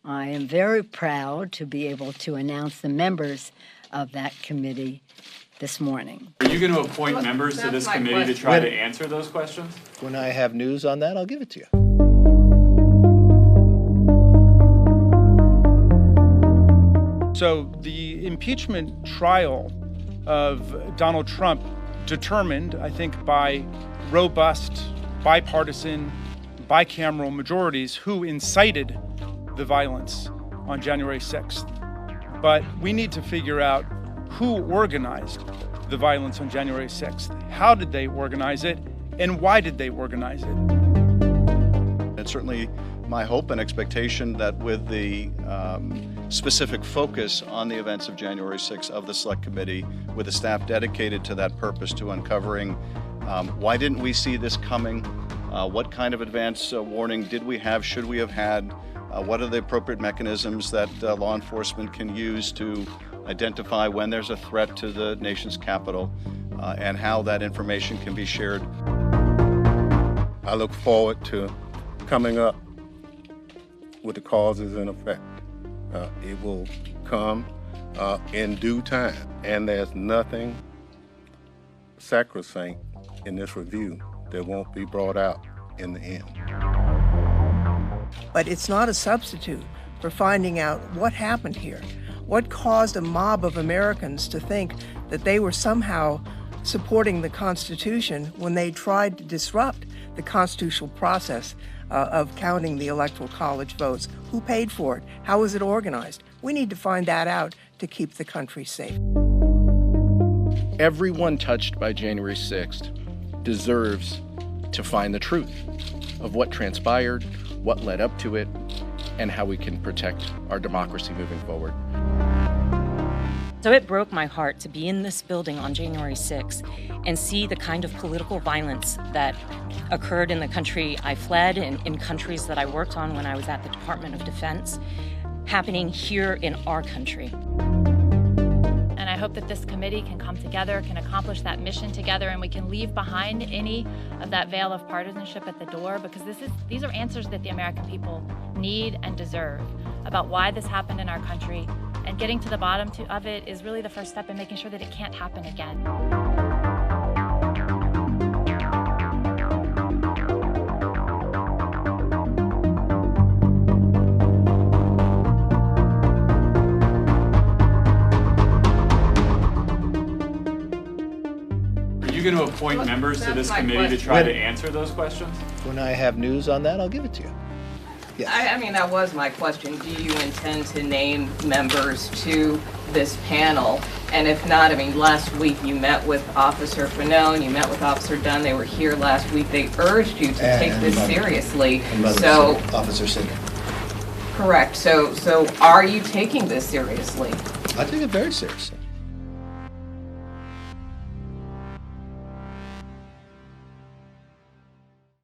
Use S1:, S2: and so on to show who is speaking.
S1: I am very proud to be able to announce the members of that committee this morning.
S2: Are you going to appoint members to this committee to try to answer those questions?
S3: When I have news on that, I'll give it to you.
S4: So the impeachment trial of Donald Trump determined, I think, by robust, bipartisan, bicameral majorities who incited the violence on January 6th. But we need to figure out who organized the violence on January 6th. How did they organize it, and why did they organize it?
S3: It's certainly my hope and expectation that with the specific focus on the events of January 6th of the Select Committee, with a staff dedicated to that purpose, to uncovering why didn't we see this coming, what kind of advance warning did we have, should we have had, what are the appropriate mechanisms that law enforcement can use to identify when there's a threat to the nation's capital, and how that information can be shared.
S5: I look forward to coming up with the causes in effect. It will come in due time, and there's nothing sacrosanct in this review that won't be brought out in the end.
S6: But it's not a substitute for finding out what happened here. What caused a mob of Americans to think that they were somehow supporting the Constitution when they tried to disrupt the constitutional process of counting the Electoral College votes? Who paid for it? How was it organized? We need to find that out to keep the country safe.
S7: Everyone touched by January 6th deserves to find the truth of what transpired, what led up to it, and how we can protect our democracy moving forward.
S8: So it broke my heart to be in this building on January 6th and see the kind of political violence that occurred in the country I fled and in countries that I worked on when I was at the Department of Defense happening here in our country.
S9: And I hope that this committee can come together, can accomplish that mission together, and we can leave behind any of that veil of partisanship at the door, because these are answers that the American people need and deserve about why this happened in our country. And getting to the bottom of it is really the first step in making sure that it can't happen again.
S2: Are you going to appoint members to this committee to try to answer those questions?
S3: When I have news on that, I'll give it to you. Yes.
S10: I mean, that was my question. Do you intend to name members to this panel? And if not, I mean, last week you met with Officer Fanone, you met with Officer Dunn. They were here last week. They urged you to take this seriously. So,
S3: Officer Singer.
S10: Correct. So are you taking this seriously?
S3: I take it very seriously.